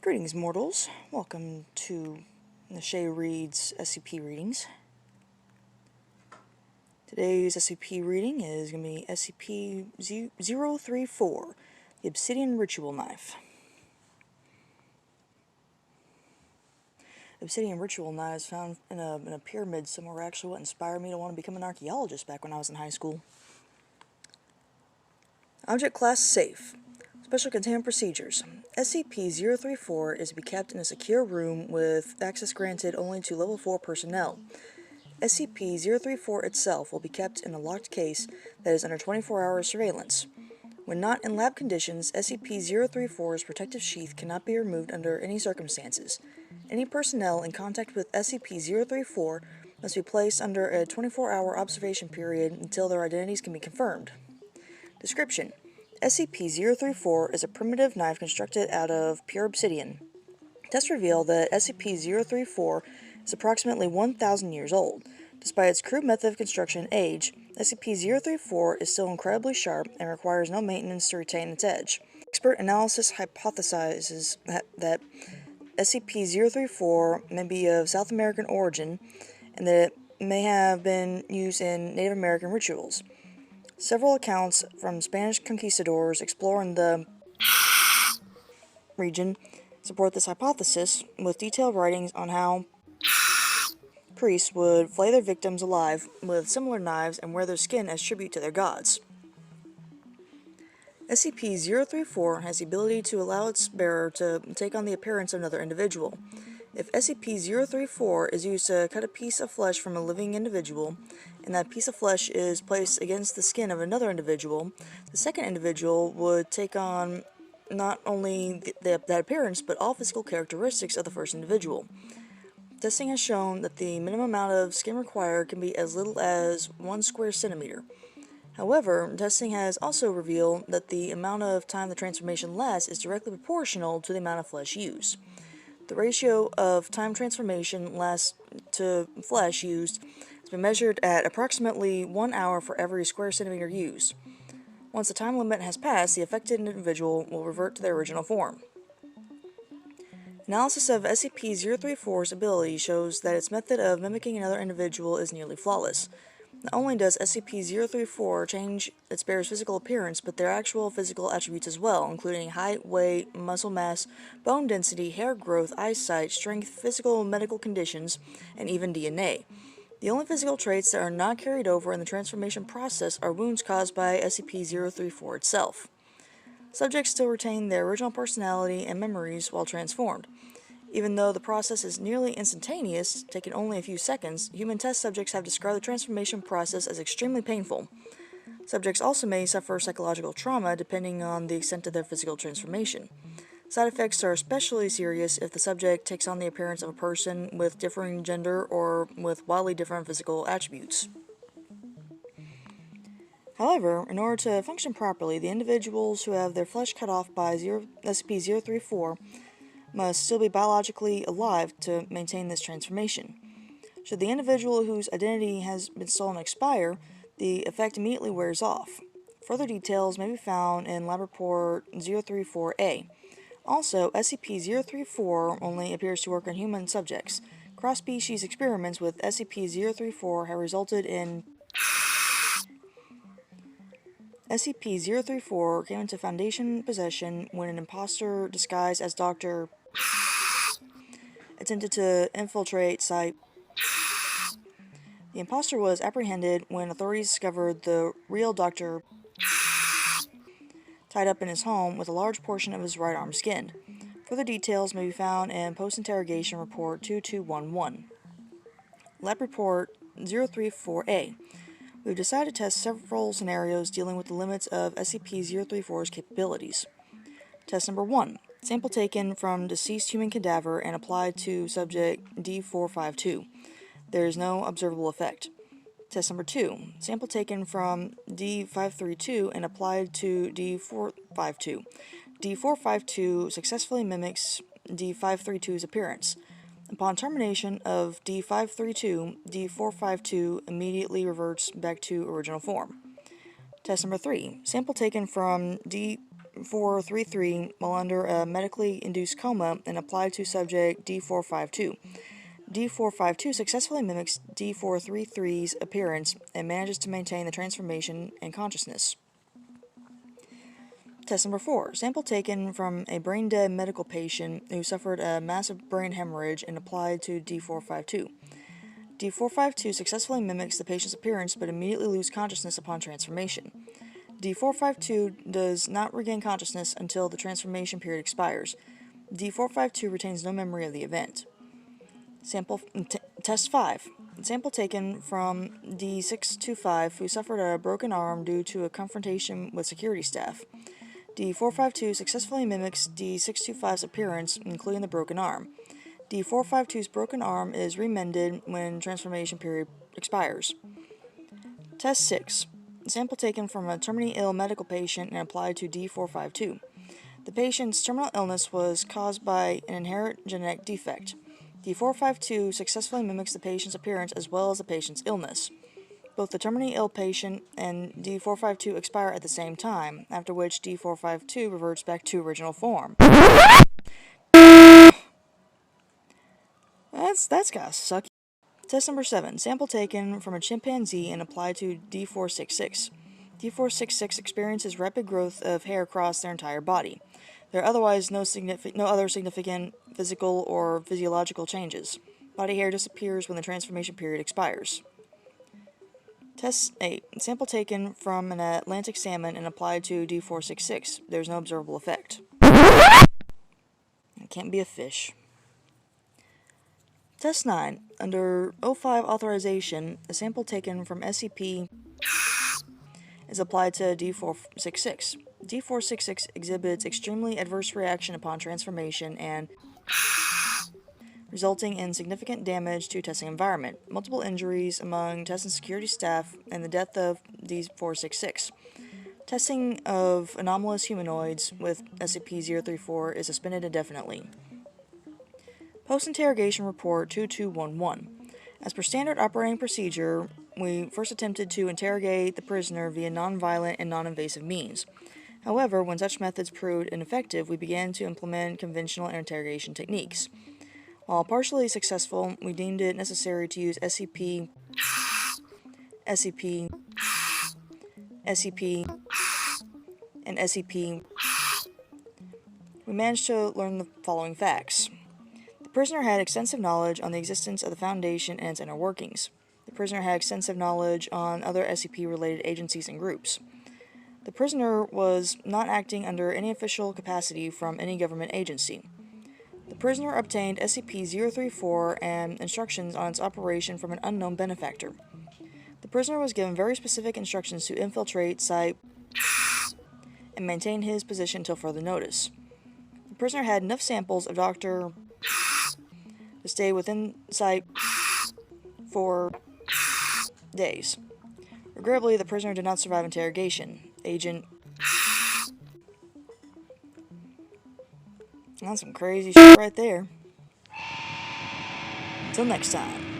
Greetings, mortals. Welcome to Neshae Reads SCP Readings. Today's SCP reading is going to be SCP-034, the Obsidian Ritual Knife. Obsidian Ritual Knives found in a pyramid somewhere actually what inspired me to want to become an archaeologist back when I was in high school. Object Class Safe. Special Containment Procedures. SCP-034 is to be kept in a secure room with access granted only to Level 4 personnel. SCP-034 itself will be kept in a locked case that is under 24-hour surveillance. When not in lab conditions, SCP-034's protective sheath cannot be removed under any circumstances. Any personnel in contact with SCP-034 must be placed under a 24-hour observation period until their identities can be confirmed. Description: SCP-034 is a primitive knife constructed out of pure obsidian. Tests reveal that SCP-034 is approximately 1,000 years old. Despite its crude method of construction and age, SCP-034 is still incredibly sharp and requires no maintenance to retain its edge. Expert analysis hypothesizes that SCP-034 may be of South American origin and that it may have been used in Native American rituals. Several accounts from Spanish conquistadors exploring the region support this hypothesis, with detailed writings on how priests would flay their victims alive with similar knives and wear their skin as tribute to their gods. SCP-034 has the ability to allow its bearer to take on the appearance of another individual. If SCP-034 is used to cut a piece of flesh from a living individual, and that piece of flesh is placed against the skin of another individual, the second individual would take on not only that appearance, but all physical characteristics of the first individual. Testing has shown that the minimum amount of skin required can be as little as 1 square centimeter. However, testing has also revealed that the amount of time the transformation lasts is directly proportional to the amount of flesh used. The ratio of time transformation lasts to flesh used has been measured at approximately 1 hour for every square centimeter used. Once the time limit has passed, the affected individual will revert to their original form. Analysis of SCP-034's ability shows that its method of mimicking another individual is nearly flawless. Not only does SCP-034 change its bearer's physical appearance, but their actual physical attributes as well, including height, weight, muscle mass, bone density, hair growth, eyesight, strength, physical and medical conditions, and even DNA. The only physical traits that are not carried over in the transformation process are wounds caused by SCP-034 itself. Subjects still retain their original personality and memories while transformed. Even though the process is nearly instantaneous, taking only a few seconds, human test subjects have described the transformation process as extremely painful. Subjects also may suffer psychological trauma depending on the extent of their physical transformation. Side effects are especially serious if the subject takes on the appearance of a person with differing gender or with wildly different physical attributes. However, in order to function properly, the individuals who have their flesh cut off by SCP-034 must still be biologically alive to maintain this transformation. Should the individual whose identity has been stolen expire, the effect immediately wears off. Further details may be found in Lab Report 034-A. Also, SCP-034 only appears to work on human subjects. Cross-species experiments with SCP-034 have resulted in SCP-034 came into Foundation possession when an imposter disguised as Dr. attempted to infiltrate Site. The imposter was apprehended when authorities discovered the real Dr. tied up in his home with a large portion of his right arm skinned. Further details may be found in Post-Interrogation Report 2211. Lab Report 034-A. We've decided to test several scenarios dealing with the limits of SCP-034's capabilities. Test number 1. Sample taken from deceased human cadaver and applied to subject D452. There is no observable effect. Test number 2. Sample taken from D532 and applied to D452. D452 successfully mimics D532's appearance. Upon termination of D532, D452 immediately reverts back to original form. Test number 3. Sample taken from D-433 while under a medically induced coma and applied to subject D-452. D-452 successfully mimics D-433's appearance and manages to maintain the transformation and consciousness. Test number 4. Sample taken from a brain-dead medical patient who suffered a massive brain hemorrhage and applied to D-452. D-452 successfully mimics the patient's appearance but immediately loses consciousness upon transformation. D-452 does not regain consciousness until the transformation period expires. D-452 retains no memory of the event. Test 5. Sample taken from D-625 who suffered a broken arm due to a confrontation with security staff. D-452 successfully mimics D-625's appearance, including the broken arm. D-452's broken arm is remended when transformation period expires. Test 6. Sample taken from a terminally ill medical patient and applied to D-452. The patient's terminal illness was caused by an inherent genetic defect. D-452 successfully mimics the patient's appearance as well as the patient's illness. Both the terminally ill patient and D-452 expire at the same time, after which D-452 reverts back to original form. That's gotta suck. Test number 7. Sample taken from a chimpanzee and applied to D-466. D-466 experiences rapid growth of hair across their entire body. There are otherwise no other significant physical or physiological changes. Body hair disappears when the transformation period expires. Test 8. Sample taken from an Atlantic salmon and applied to D-466. There is no observable effect. It can't be a fish. Test 9. Under O5 authorization, a sample taken from SCP is applied to D-466. D-466 exhibits extremely adverse reaction upon transformation and resulting in significant damage to testing environment, multiple injuries among test and security staff, and the death of D-466. Testing of anomalous humanoids with SCP-034 is suspended indefinitely. Post-interrogation report 2211. As per standard operating procedure, we first attempted to interrogate the prisoner via non-violent and non-invasive means. However, when such methods proved ineffective, we began to implement conventional interrogation techniques. While partially successful, we deemed it necessary to use SCP, and SCP. We managed to learn the following facts. The prisoner had extensive knowledge on the existence of the Foundation and its inner workings. The prisoner had extensive knowledge on other SCP-related agencies and groups. The prisoner was not acting under any official capacity from any government agency. The prisoner obtained SCP-034 and instructions on its operation from an unknown benefactor. The prisoner was given very specific instructions to infiltrate Site and maintain his position until further notice. The prisoner had enough samples of Dr. to stay within Site for days. Regrettably, the prisoner did not survive interrogation. Agent... That's some crazy shit right there. Until next time.